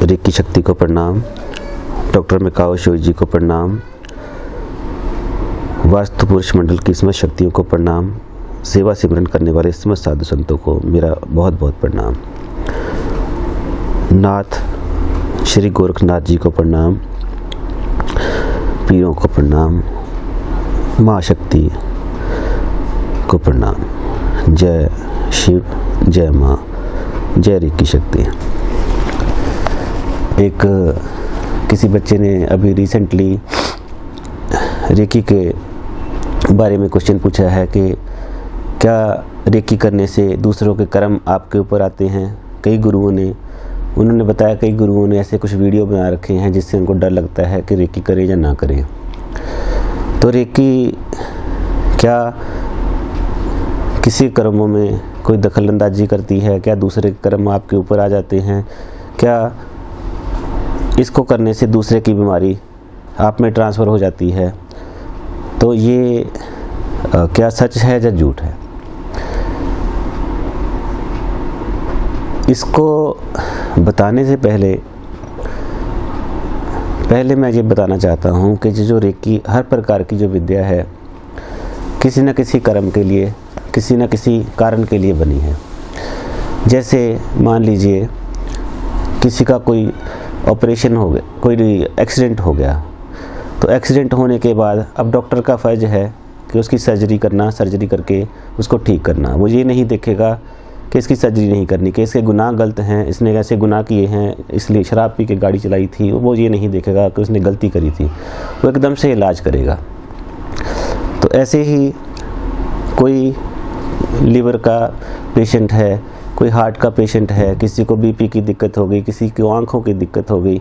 Recce शक्ति को प्रणाम, डॉक्टर मिकाओ शोई जी को प्रणाम, वास्तु पुरुष मंडल की समस्त शक्तियों को प्रणाम, सेवा सिमरन करने वाले समस्त साधु संतों को मेरा बहुत बहुत प्रणाम। नाथ श्री गोरखनाथ जी को प्रणाम, पीरों को प्रणाम, माँ शक्ति को प्रणाम। जय शिव, जय माँ, जय रेकी शक्ति। एक किसी बच्चे ने अभी रिसेंटली रेकी के बारे में क्वेश्चन पूछा है कि क्या रेकी करने से दूसरों के कर्म आपके ऊपर आते हैं। कई गुरुओं ने उन्होंने बताया, कई गुरुओं ने ऐसे कुछ वीडियो बना रखे हैं जिससे उनको डर लगता है कि रेकी करें या ना करें। तो रेकी क्या किसी कर्मों में कोई दखलंदाजी करती है? क्या दूसरे कर्म आपके ऊपर आ जाते हैं? क्या इसको करने से दूसरे की बीमारी आप में ट्रांसफ़र हो जाती है? तो ये क्या सच है या झूठ है? इसको बताने से पहले मैं ये बताना चाहता हूँ कि जो रेकी हर प्रकार की जो विद्या है किसी न किसी कर्म के लिए, किसी न किसी कारण के लिए बनी है। जैसे मान लीजिए किसी का कोई ऑपरेशन हो गया, कोई एक्सीडेंट हो गया, तो एक्सीडेंट होने के बाद अब डॉक्टर का फ़र्ज है कि उसकी सर्जरी करना, सर्जरी करके उसको ठीक करना। वो ये नहीं देखेगा कि इसकी सर्जरी नहीं करनी, कि इसके गुनाह गलत हैं, इसने ऐसे गुनाह किए हैं, इसलिए शराब पी के गाड़ी चलाई थी। वो ये नहीं देखेगा कि उसने गलती करी थी, वो एकदम से इलाज करेगा। तो ऐसे ही कोई लीवर का पेशेंट है, कोई हार्ट का पेशेंट है, किसी को बीपी की दिक्कत हो गई, किसी को आँखों की दिक्कत हो गई,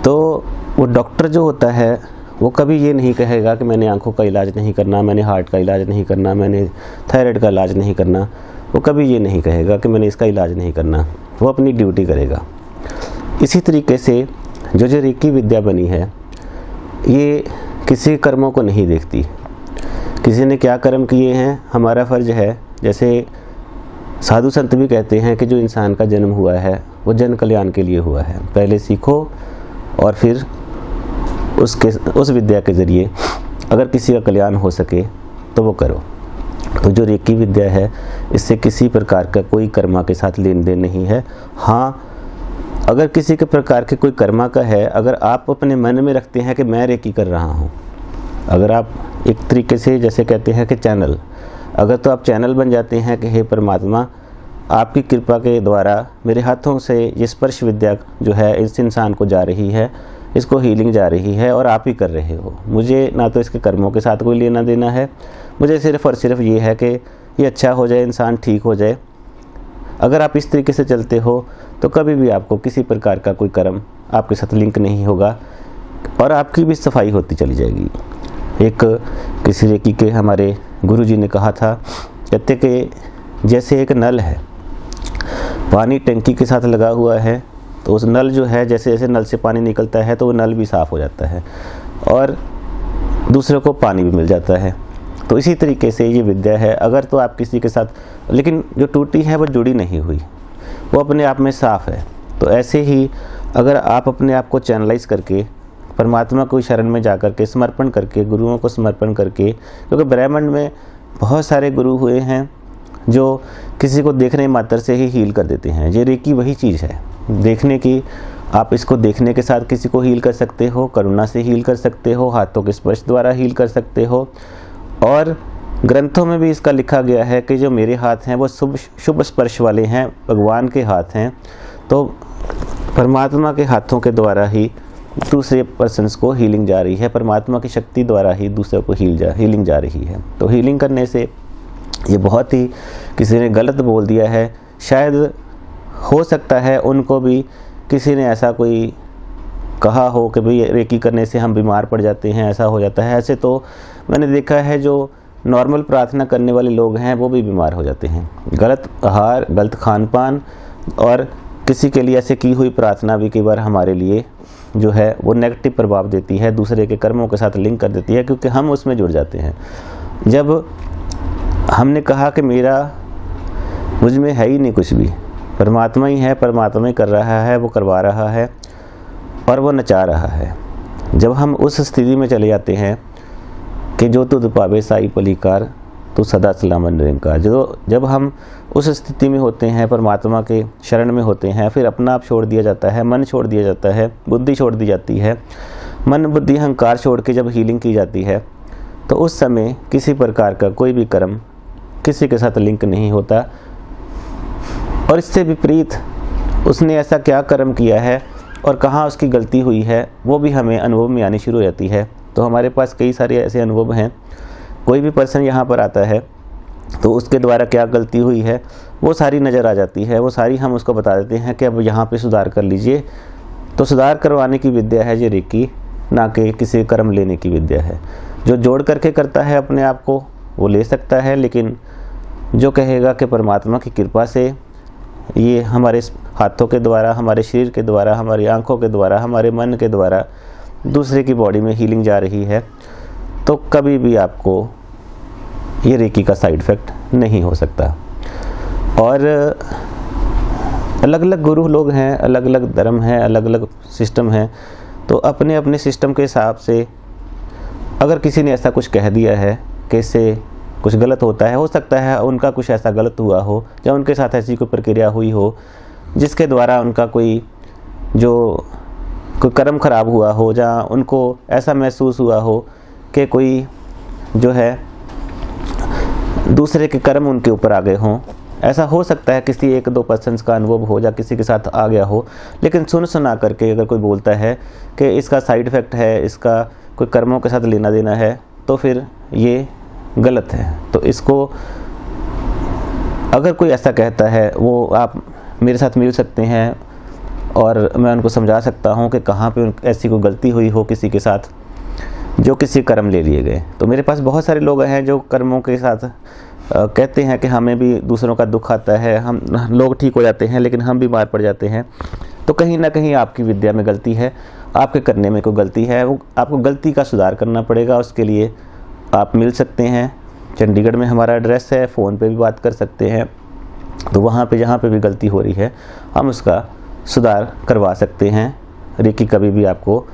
तो वो डॉक्टर जो होता है वो कभी ये नहीं कहेगा कि मैंने आँखों का इलाज नहीं करना, मैंने हार्ट का इलाज नहीं करना, मैंने थायराइड का इलाज नहीं करना। वो कभी ये नहीं कहेगा कि मैंने इसका इलाज नहीं करना। वो अपनी ड्यूटी करेगा। इसी तरीके से जो रेकी विद्या बनी है ये किसी कर्मों को नहीं देखती। किसी ने क्या कर्म किए हैं, हमारा फ़र्ज है। जैसे साधु संत भी कहते हैं कि जो इंसान का जन्म हुआ है वो जन कल्याण के लिए हुआ है। पहले सीखो और फिर उस विद्या के ज़रिए अगर किसी का कल्याण हो सके तो वो करो। तो जो रेकी विद्या है इससे किसी प्रकार का कोई कर्मा के साथ लेन देन नहीं है। हाँ, अगर किसी के प्रकार के कोई कर्मा का है, अगर आप अपने मन में रखते हैं कि मैं रेकी कर रहा हूँ, अगर आप एक तरीके से जैसे कहते हैं कि चैनल, अगर तो आप चैनल बन जाते हैं कि हे परमात्मा, आपकी कृपा के द्वारा मेरे हाथों से ये स्पर्श विद्या जो है इस इंसान को जा रही है, इसको हीलिंग जा रही है और आप ही कर रहे हो। मुझे ना तो इसके कर्मों के साथ कोई लेना देना है, मुझे सिर्फ़ और सिर्फ ये है कि ये अच्छा हो जाए, इंसान ठीक हो जाए। अगर आप इस तरीके से चलते हो तो कभी भी आपको किसी प्रकार का कोई कर्म आपके साथ लिंक नहीं होगा और आपकी भी सफाई होती चली जाएगी। एक किसी रेकी के हमारे गुरुजी ने कहा था, कहते कि जैसे एक नल है, पानी टंकी के साथ लगा हुआ है, तो उस नल जो है जैसे जैसे नल से पानी निकलता है तो वो नल भी साफ़ हो जाता है और दूसरों को पानी भी मिल जाता है। तो इसी तरीके से ये विद्या है। अगर तो आप किसी के साथ, लेकिन जो टूटी है वो जुड़ी नहीं हुई, वो अपने आप में साफ़ है। तो ऐसे ही अगर आप अपने आप को चैनलाइज करके परमात्मा को शरण में जा करके समर्पण करके, गुरुओं को समर्पण करके, क्योंकि ब्रह्मांड में बहुत सारे गुरु हुए हैं जो किसी को देखने मात्र से ही हील कर देते हैं। ये रेकी वही चीज़ है, देखने की। आप इसको देखने के साथ किसी को हील कर सकते हो, करुणा से हील कर सकते हो, हाथों के स्पर्श द्वारा हील कर सकते हो। और ग्रंथों में भी इसका लिखा गया है कि जो मेरे हाथ हैं वो शुभ स्पर्श वाले हैं, भगवान के हाथ हैं। तो परमात्मा के हाथों के द्वारा ही दूसरे पर्सन्स को हीलिंग जा रही है, परमात्मा की शक्ति द्वारा ही दूसरे को हीलिंग जा रही है। तो हीलिंग करने से ये बहुत ही, किसी ने गलत बोल दिया है, शायद हो सकता है उनको भी किसी ने ऐसा कोई कहा हो कि भाई रेकी करने से हम बीमार पड़ जाते हैं, ऐसा हो जाता है। ऐसे तो मैंने देखा है जो नॉर्मल प्रार्थना करने वाले लोग हैं वो भी बीमार हो जाते हैं। गलत आहार, गलत खान पान और किसी के लिए ऐसे की हुई प्रार्थना भी कई बार हमारे लिए जो है वो नेगेटिव प्रभाव देती है, दूसरे के कर्मों के साथ लिंक कर देती है, क्योंकि हम उसमें जुड़ जाते हैं। जब हमने कहा कि मुझ में है ही नहीं कुछ भी, परमात्मा ही है, परमात्मा ही कर रहा है, वो करवा रहा है और वो नचा रहा है। जब हम उस स्थिति में चले जाते हैं कि जो तुद पावे साई पलीकार तो सदा सलामत निरंकार, जब हम उस स्थिति में होते हैं, परमात्मा के शरण में होते हैं, फिर अपना आप छोड़ दिया जाता है, मन छोड़ दिया जाता है, बुद्धि छोड़ दी जाती है, मन बुद्धि अहंकार छोड़ के जब हीलिंग की जाती है तो उस समय किसी प्रकार का कोई भी कर्म किसी के साथ लिंक नहीं होता। और इससे विपरीत उसने ऐसा क्या कर्म किया है और कहाँ उसकी गलती हुई है वो भी हमें अनुभव में आनी शुरू हो जाती है। तो हमारे पास कई सारे ऐसे अनुभव हैं। कोई भी पर्सन यहाँ पर आता है तो उसके द्वारा क्या गलती हुई है वो सारी नज़र आ जाती है, वो सारी हम उसको बता देते हैं कि अब यहाँ पे सुधार कर लीजिए। तो सुधार करवाने की विद्या है ये रेकी, ना कि किसी कर्म लेने की विद्या है। जो जोड़ करके करता है अपने आप को वो ले सकता है, लेकिन जो कहेगा कि परमात्मा की कृपा से ये हमारे हाथों के द्वारा, हमारे शरीर के द्वारा, हमारी आँखों के द्वारा, हमारे मन के द्वारा दूसरे की बॉडी में हीलिंग जा रही है, तो कभी भी आपको ये रेकी का साइड इफ़ेक्ट नहीं हो सकता। और अलग अलग गुरु लोग हैं, अलग अलग धर्म हैं, अलग अलग सिस्टम हैं, तो अपने अपने सिस्टम के हिसाब से अगर किसी ने ऐसा कुछ कह दिया है कि इससे कुछ गलत होता है, हो सकता है उनका कुछ ऐसा गलत हुआ हो या उनके साथ ऐसी कोई प्रक्रिया हुई हो जिसके द्वारा उनका कोई कर्म खराब हुआ हो, जहाँ उनको ऐसा महसूस हुआ हो कि कोई जो है दूसरे के कर्म उनके ऊपर आ गए हों। ऐसा हो सकता है किसी एक दो पर्सन्स का अनुभव हो या किसी के साथ आ गया हो, लेकिन सुना करके अगर कोई बोलता है कि इसका साइड इफ़ेक्ट है, इसका कोई कर्मों के साथ लेना देना है, तो फिर ये गलत है। तो इसको अगर कोई ऐसा कहता है वो आप मेरे साथ मिल सकते हैं और मैं उनको समझा सकता हूँ कि कहाँ पे ऐसी कोई गलती हुई हो किसी के साथ जो किसी कर्म ले लिए गए। तो मेरे पास बहुत सारे लोग हैं जो कर्मों के साथ कहते हैं कि हमें भी दूसरों का दुख आता है, हम लोग ठीक हो जाते हैं लेकिन हम बीमार पड़ जाते हैं। तो कहीं ना कहीं आपकी विद्या में गलती है, आपके करने में कोई गलती है, वो आपको गलती का सुधार करना पड़ेगा। उसके लिए आप मिल सकते हैं, चंडीगढ़ में हमारा एड्रेस है, फ़ोन पे भी बात कर सकते हैं। तो वहाँ पे जहाँ पे भी गलती हो रही है हम उसका सुधार करवा सकते हैं। रेकी कभी भी आपको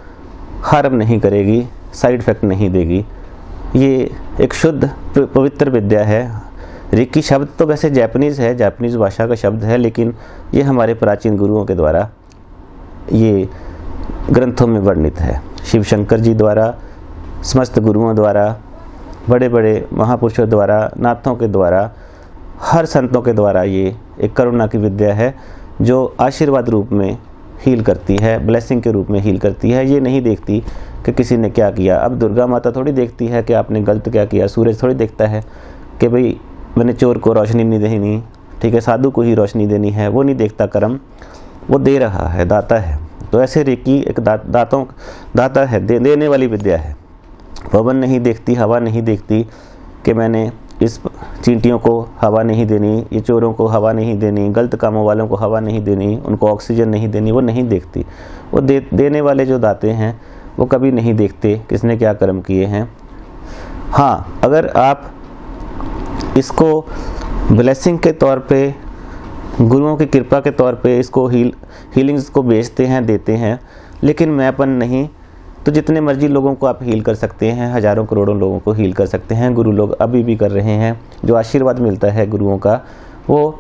हार्म नहीं करेगी, साइड इफ़ेक्ट नहीं देगी। ये एक शुद्ध पवित्र विद्या है। रेकी शब्द तो वैसे जापानीज़ है, जापानीज़ भाषा का शब्द है, लेकिन ये हमारे प्राचीन गुरुओं के द्वारा ये ग्रंथों में वर्णित है। शिव शंकर जी द्वारा, समस्त गुरुओं द्वारा, बड़े बड़े महापुरुषों द्वारा, नाथों के द्वारा, हर संतों के द्वारा ये एक करुणा की विद्या है जो आशीर्वाद रूप में हील करती है, ब्लेसिंग के रूप में हील करती है। ये नहीं देखती कि किसी ने क्या किया। अब दुर्गा माता थोड़ी देखती है कि आपने गलत क्या किया, सूरज थोड़ी देखता है कि भाई मैंने चोर को रोशनी नहीं देनी, ठीक है, साधु को ही रोशनी देनी है, वो नहीं देखता कर्म, वो दे रहा है, दाता है। तो ऐसे रेकी एक दाता है, देने वाली विद्या है। पवन नहीं देखती, हवा नहीं देखती कि मैंने इस चींटियों को हवा नहीं देनी, ये चोरों को हवा नहीं देनी, गलत कामों वालों को हवा नहीं देनी, उनको ऑक्सीजन नहीं देनी, वो नहीं देखती। वो देने वाले जो दाते हैं वो कभी नहीं देखते किसने क्या कर्म किए हैं। हाँ, अगर आप इसको ब्लेसिंग के तौर पे, गुरुओं की कृपा के तौर पे इसको हीलिंग्स को बेचते हैं, देते हैं, लेकिन मैंपन नहीं, तो जितने मर्जी लोगों को आप हील कर सकते हैं, हज़ारों करोड़ों लोगों को हील कर सकते हैं। गुरु लोग अभी भी कर रहे हैं। जो आशीर्वाद मिलता है गुरुओं का, वो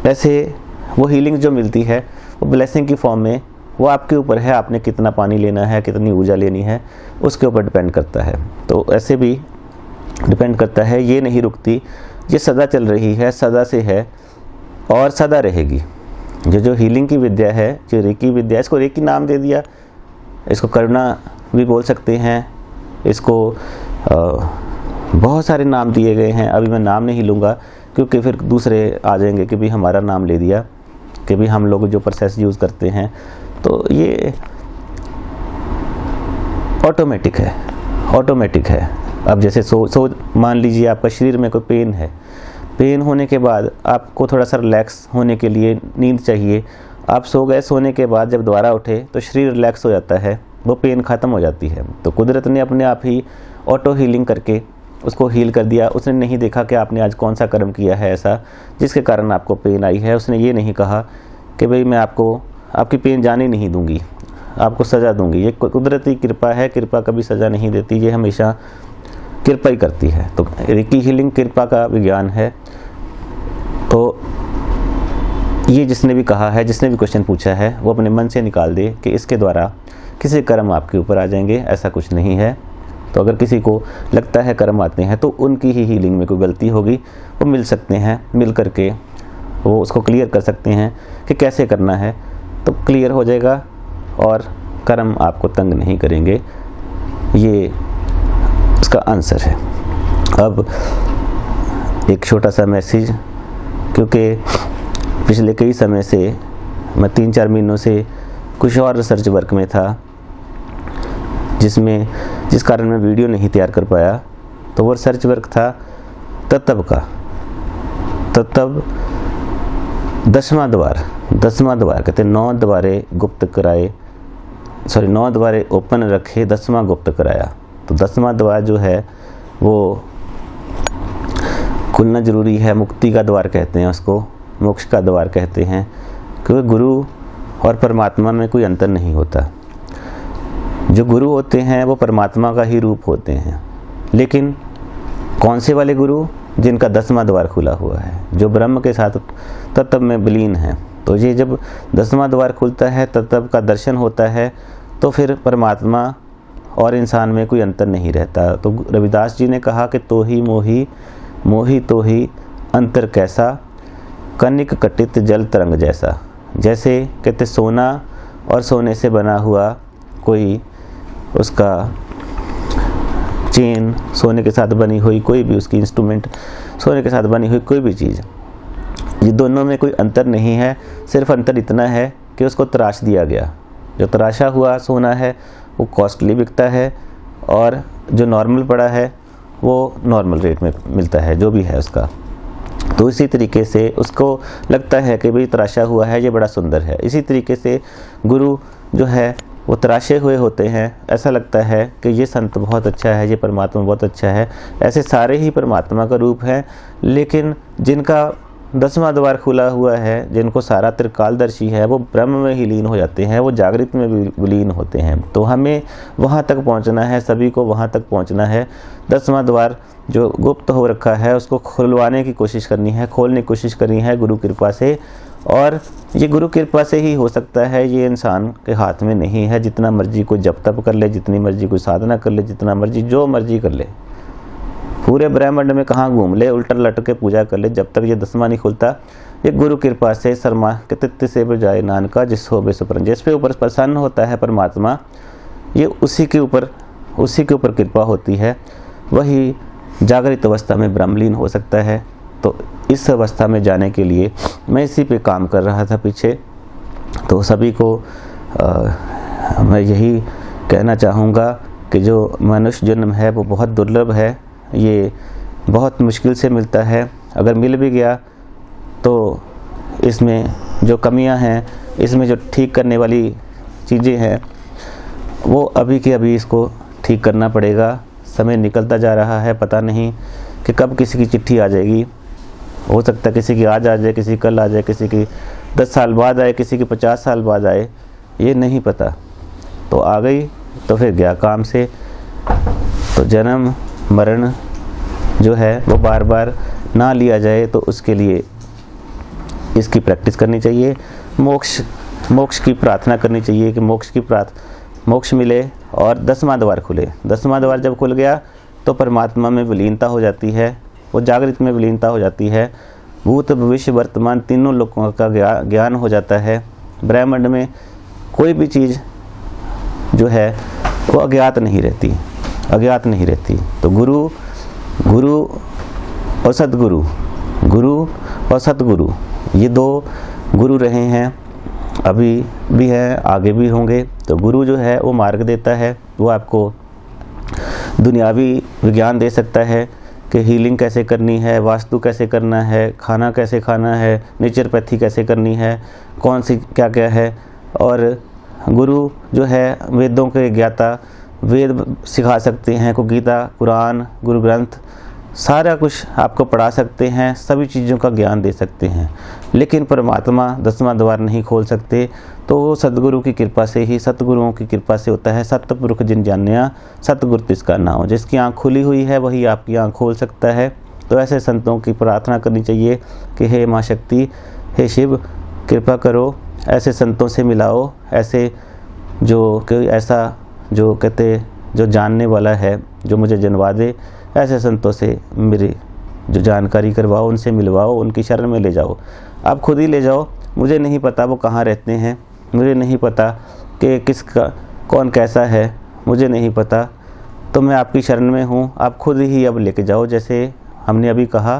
ऐसे वो हीलिंग जो मिलती है वो ब्लेसिंग की फॉर्म में, वो आपके ऊपर है, आपने कितना पानी लेना है, कितनी ऊर्जा लेनी है, उसके ऊपर डिपेंड करता है। तो ऐसे भी डिपेंड करता है, ये नहीं रुकती, ये सदा चल रही है, सदा से है और सदा रहेगी। जो हीलिंग की विद्या है, जो रेकी विद्या, इसको रेकी नाम दे दिया, इसको करुणा भी बोल सकते हैं, इसको बहुत सारे नाम दिए गए हैं। अभी मैं नाम नहीं लूँगा क्योंकि फिर दूसरे आ जाएंगे कि भी हमारा नाम ले दिया, कि भी हम लोग जो प्रोसेस यूज़ करते हैं। तो ये ऑटोमेटिक है। अब जैसे मान लीजिए आपका शरीर में कोई पेन है, पेन होने के बाद आपको थोड़ा सा रिलैक्स होने के लिए नींद चाहिए। आप सो गए, सोने के बाद जब दोबारा उठे तो शरीर रिलैक्स हो जाता है, वो पेन ख़त्म हो जाती है। तो कुदरत ने अपने आप ही ऑटो हीलिंग करके उसको हील कर दिया। उसने नहीं देखा कि आपने आज कौन सा कर्म किया है ऐसा जिसके कारण आपको पेन आई है। उसने ये नहीं कहा कि भाई मैं आपकी पेन जाने नहीं दूंगी, आपको सज़ा दूंगी। ये कुदरती कृपा है, कृपा कभी सज़ा नहीं देती, ये हमेशा कृपा ही करती है। तो रेकी हीलिंग कृपा का विज्ञान है। तो ये जिसने भी कहा है, जिसने भी क्वेश्चन पूछा है, वो अपने मन से निकाल दे कि इसके द्वारा किसी कर्म आपके ऊपर आ जाएंगे, ऐसा कुछ नहीं है। तो अगर किसी को लगता है कर्म आते हैं तो उनकी ही हीलिंग में कोई गलती होगी, वो मिल सकते हैं, मिल करके वो उसको क्लियर कर सकते हैं कि कैसे करना है, तो क्लियर हो जाएगा और कर्म आपको तंग नहीं करेंगे। ये उसका आंसर है। अब एक छोटा सा मैसेज, क्योंकि पिछले कई समय से मैं 3-4 महीनों से कुछ और रिसर्च वर्क में था जिस कारण मैं वीडियो नहीं तैयार कर पाया। तो वो रिसर्च वर्क था तत्व का। तत्व 10वां द्वार कहते हैं, 9 द्वारे गुप्त कराए, 9 द्वारे ओपन रखे, 10वां गुप्त कराया। तो 10वां द्वार जो है वो खुलना जरूरी है। मुक्ति का द्वार कहते हैं उसको, मोक्ष का द्वार कहते हैं, क्योंकि गुरु और परमात्मा में कोई अंतर नहीं होता। जो गुरु होते हैं वो परमात्मा का ही रूप होते हैं, लेकिन कौन से वाले गुरु? जिनका 10वां द्वार खुला हुआ है, जो ब्रह्म के साथ तत्व में विलीन है। तो ये जब 10वां द्वार खुलता है, तत्व का दर्शन होता है, तो फिर परमात्मा और इंसान में कोई अंतर नहीं रहता। तो रविदास जी ने कहा कि तो ही मोही, मोही तो ही अंतर कैसा, कनिक कटित जल तरंग जैसा। जैसे कहते सोना और सोने से बना हुआ कोई उसका चेन, सोने के साथ बनी हुई कोई भी उसकी इंस्ट्रूमेंट, सोने के साथ बनी हुई कोई भी चीज़, ये दोनों में कोई अंतर नहीं है। सिर्फ अंतर इतना है कि उसको तराश दिया गया। जो तराशा हुआ सोना है वो कॉस्टली बिकता है, और जो नॉर्मल पड़ा है वो नॉर्मल रेट में मिलता है, जो भी है उसका। तो इसी तरीके से उसको लगता है कि भाई तराशा हुआ है, ये बड़ा सुंदर है। इसी तरीके से गुरु जो है वो तराशे हुए होते हैं। ऐसा लगता है कि ये संत बहुत अच्छा है, ये परमात्मा बहुत अच्छा है। ऐसे सारे ही परमात्मा का रूप है, लेकिन जिनका 10वां द्वार खुला हुआ है, जिनको सारा त्रिकालदर्शी है, वो ब्रह्म में ही लीन हो जाते हैं, वो जागृत में विलीन होते हैं। तो हमें वहाँ तक पहुँचना है, सभी को वहाँ तक पहुँचना है। 10वां द्वार जो गुप्त हो रखा है उसको खुलवाने की कोशिश करनी है, खोलने की कोशिश करनी है गुरु कृपा से। और ये गुरु कृपा से ही हो सकता है, ये इंसान के हाथ में नहीं है। जितना मर्जी कोई जप तप कर ले, जितनी मर्जी कोई साधना कर ले, जितना मर्जी जो मर्जी कर ले, पूरे ब्रह्मांड में कहाँ घूम ले, उल्टा लट के पूजा कर ले, जब तक ये 10वां नहीं खुलता, ये गुरु कृपा से शर्मा के तित्त से बजाय नानका जिस हो बेसुपरन। जिस पे ऊपर प्रसन्न होता है परमात्मा, ये उसी के ऊपर कृपा होती है। वही जागृत अवस्था में ब्रह्मलीन हो सकता है। तो इस अवस्था में जाने के लिए मैं इसी पे काम कर रहा था पीछे। तो सभी को मैं यही कहना चाहूँगा कि जो मनुष्य जन्म है वो बहुत दुर्लभ है, ये बहुत मुश्किल से मिलता है। अगर मिल भी गया तो इसमें जो कमियां हैं, इसमें जो ठीक करने वाली चीज़ें हैं, वो अभी के अभी इसको ठीक करना पड़ेगा। समय निकलता जा रहा है, पता नहीं कि कब किसी की चिट्ठी आ जाएगी। हो सकता है किसी की आज आ जाए, किसी की कल आ जाए, किसी की 10 साल बाद आए, किसी की 50 साल बाद आए, ये नहीं पता। तो आ गई तो फिर गया काम से। तो जन्म मरण जो है वो बार बार ना लिया जाए, तो उसके लिए इसकी प्रैक्टिस करनी चाहिए। मोक्ष की प्रार्थना करनी चाहिए कि मोक्ष मिले और 10वां द्वार खुले। 10वां द्वार जब खुल गया तो परमात्मा में विलीनता हो जाती है, वो जागृत में विलीनता हो जाती है। भूत भविष्य वर्तमान तीनों लोगों का ज्ञान हो जाता है। ब्रह्मांड में कोई भी चीज़ जो है वो अज्ञात नहीं रहती। तो गुरु और सतगुरु, गुरु और सतगुरु, ये 2 गुरु रहे हैं, अभी भी हैं, आगे भी होंगे। तो गुरु जो है वो मार्ग देता है, वो आपको दुनियावी विज्ञान दे सकता है कि हीलिंग कैसे करनी है, वास्तु कैसे करना है, खाना कैसे खाना है, नेचुरोपैथी कैसे करनी है, कौन सी क्या क्या है। और गुरु जो है वेदों के ज्ञाता, वेद सिखा सकते हैं, को गीता, कुरान, गुरु ग्रंथ सारा कुछ आपको पढ़ा सकते हैं, सभी चीज़ों का ज्ञान दे सकते हैं, लेकिन परमात्मा 10वां द्वार नहीं खोल सकते। तो वो सतगुरु की कृपा से ही, सतगुरुओं की कृपा से होता है। सतपुरुष जिन जान्या सतगुरु तिसका नाम। जिसकी आँख खुली हुई है वही आपकी आँख खोल सकता है। तो ऐसे संतों की प्रार्थना करनी चाहिए कि हे माँ शक्ति, हे शिव, कृपा करो, ऐसे संतों से मिलाओ, ऐसे जो कोई ऐसा जो कहते जो जानने वाला है, जो मुझे जनवा दे, ऐसे संतों से मेरी जो जानकारी करवाओ, उनसे मिलवाओ, उनकी शरण में ले जाओ। आप खुद ही ले जाओ। मुझे नहीं पता वो कहाँ रहते हैं, मुझे नहीं पता कि किसका कौन कैसा है, मुझे नहीं पता। तो मैं आपकी शरण में हूँ, आप खुद ही अब लेके जाओ। जैसे हमने अभी कहा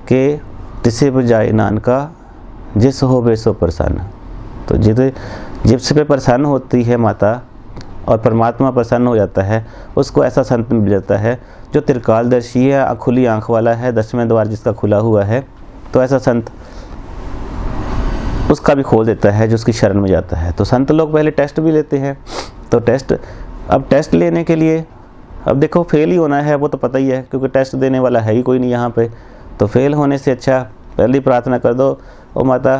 कि तिसे बजाए नानका जिस हो बेसो प्रसन्न। तो जिस पे प्रसन्न होती है माता और परमात्मा प्रसन्न हो जाता है, उसको ऐसा संत मिल जाता है जो त्रिकालदर्शी है, खुली आंख वाला है, 10वें द्वार जिसका खुला हुआ है। तो ऐसा संत उसका भी खोल देता है जो उसकी शरण में जाता है। तो संत लोग पहले टेस्ट भी लेते हैं। तो अब टेस्ट लेने के लिए, अब देखो फेल ही होना है वो तो पता ही है, क्योंकि टेस्ट देने वाला है ही कोई नहीं यहाँ पे। तो फेल होने से अच्छा पहले प्रार्थना कर दो, ओ माता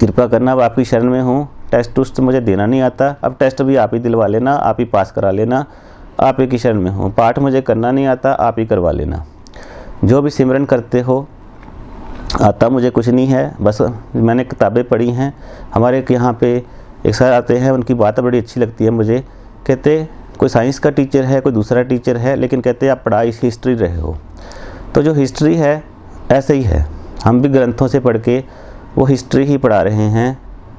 कृपा करना, अब आपकी शरण में हूँ, टेस्ट टूस्ट मुझे देना नहीं आता, अब टेस्ट भी आप ही दिलवा लेना, आप ही पास करा लेना, आप ही की शरण में हूँ। पाठ मुझे करना नहीं आता, आप ही करवा लेना। जो भी सिमरन करते हो, आता मुझे कुछ नहीं है, बस मैंने किताबें पढ़ी हैं। हमारे यहाँ पे एक सर आते हैं, उनकी बात बड़ी अच्छी लगती है मुझे। कहते कोई साइंस का टीचर है, कोई दूसरा टीचर है, लेकिन कहते आप पढ़ाई हिस्ट्री रहे हो। तो जो हिस्ट्री है ऐसे ही है, हम भी ग्रंथों से पढ़ के वो हिस्ट्री ही पढ़ा रहे हैं।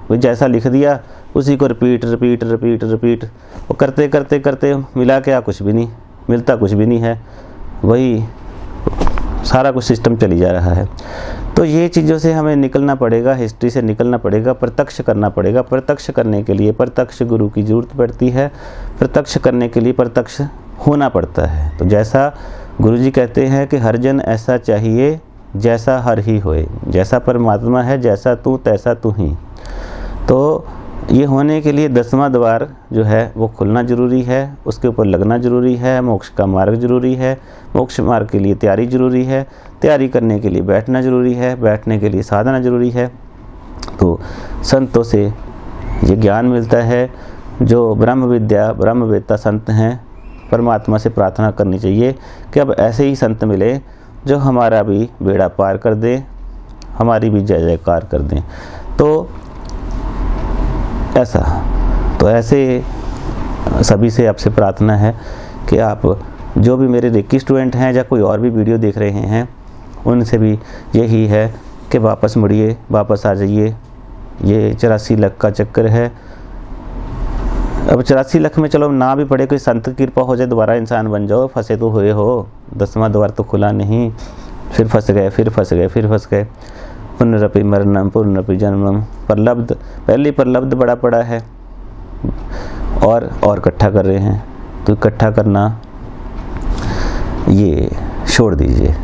वो जैसा लिख दिया उसी को रिपीट रिपीट रिपीट रिपीट वो करते करते करते मिला क्या, कुछ भी नहीं मिलता, कुछ भी नहीं है, वही सारा कुछ सिस्टम चली जा रहा है। तो ये चीज़ों से हमें निकलना पड़ेगा, हिस्ट्री से निकलना पड़ेगा, प्रत्यक्ष करना पड़ेगा। प्रत्यक्ष करने के लिए प्रत्यक्ष गुरु की ज़रूरत पड़ती है, प्रत्यक्ष करने के लिए प्रत्यक्ष होना पड़ता है। तो जैसा गुरुजी कहते हैं कि हर जन ऐसा चाहिए जैसा हर ही होए, जैसा परमात्मा है जैसा तू तैसा तू ही। तो ये होने के लिए 10वां द्वार जो है वो खुलना ज़रूरी है, उसके ऊपर लगना ज़रूरी है, मोक्ष का मार्ग ज़रूरी है, मोक्ष मार्ग के लिए तैयारी ज़रूरी है, तैयारी करने के लिए बैठना ज़रूरी है, बैठने के लिए साधना ज़रूरी है। तो संतों से ये ज्ञान मिलता है। जो ब्रह्म विद्या ब्रह्मवेत्ता संत हैं, परमात्मा से प्रार्थना करनी चाहिए कि अब ऐसे ही संत मिले जो हमारा भी बेड़ा पार कर दें, हमारी भी जय जयकार कर दें। तो ऐसे सभी से आपसे प्रार्थना है कि आप जो भी मेरे रेकी स्टूडेंट हैं या कोई और भी वीडियो देख रहे हैं, उनसे भी यही है कि वापस मुड़िए, वापस आ जाइए। ये 84 लाख का चक्कर है। अब 84 लाख में चलो ना भी पड़े, कोई संत की कृपा हो जाए, दोबारा इंसान बन जाओ। फंसे तो हुए हो, 10वां द्वार तो खुला नहीं, फिर फंस गए, फिर फंस गए, फिर फंस गए। पुनरपि मरणम पुनरपि जन्मम, प्रलब्ध पहले प्रलब्ध बड़ा पड़ा है और इकट्ठा कर रहे हैं। तो इकट्ठा करना ये छोड़ दीजिए,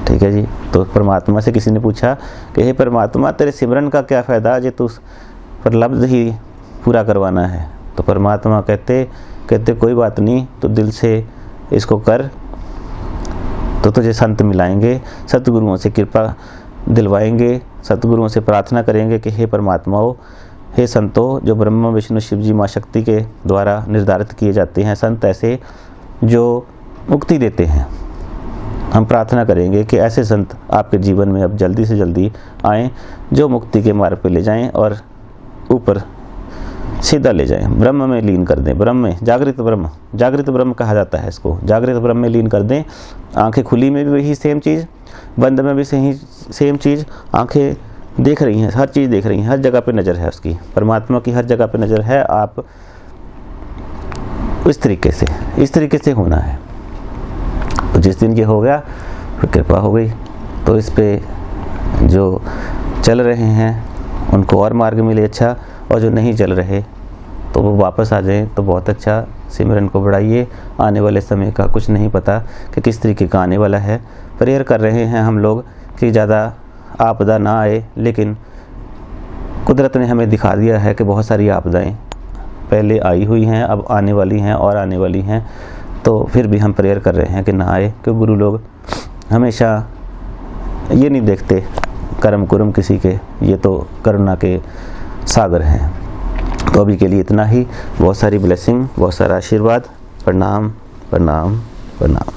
ठीक है जी। तो परमात्मा से किसी ने पूछा कि हे परमात्मा, तेरे सिमरन का क्या फ़ायदा, जो तू प्रलब्ध ही पूरा करवाना है। तो परमात्मा कहते कोई बात नहीं, तो दिल से इसको कर, तो तुझे संत मिलाएंगे, सतगुरुओं से कृपा दिलवाएंगे, सतगुरुओं से प्रार्थना करेंगे कि हे परमात्माओं, हे संतों, जो ब्रह्मा विष्णु शिव जी माँ शक्ति के द्वारा निर्धारित किए जाते हैं संत, ऐसे जो मुक्ति देते हैं, हम प्रार्थना करेंगे कि ऐसे संत आपके जीवन में अब जल्दी से जल्दी आएँ, जो मुक्ति के मार्ग पर ले जाएं और ऊपर सीधा ले जाएं, ब्रह्म में लीन कर दें। ब्रह्म में जागृत ब्रह्म कहा जाता है इसको, जागृत ब्रह्म में लीन कर दें। आंखें खुली में भी वही सेम चीज़, बंद में भी सेम चीज़। आंखें देख रही हैं, हर चीज़ देख रही हैं, हर जगह पे नज़र है उसकी, परमात्मा की हर जगह पे नज़र है। आप इस तरीके से होना है। तो जिस दिन ये हो गया फिर कृपा हो गई। तो इस पे जो चल रहे हैं उनको और मार्ग मिले अच्छा, और जो नहीं चल रहे तो वो वापस आ जाएं तो बहुत अच्छा। सिमरन को बढ़ाइए, आने वाले समय का कुछ नहीं पता कि किस तरीके का आने वाला है। प्रेयर कर रहे हैं हम लोग कि ज़्यादा आपदा ना आए, लेकिन कुदरत ने हमें दिखा दिया है कि बहुत सारी आपदाएं पहले आई हुई हैं, अब आने वाली हैं और आने वाली हैं, तो फिर भी हम प्रेयर कर रहे हैं कि ना आए, क्योंकि गुरु लोग हमेशा ये नहीं देखते कर्म कुर्म किसी के, ये तो करुणा के सागर हैं। तो अभी के लिए इतना ही। बहुत सारी ब्लेसिंग, बहुत सारा आशीर्वाद। प्रणाम प्रणाम प्रणाम।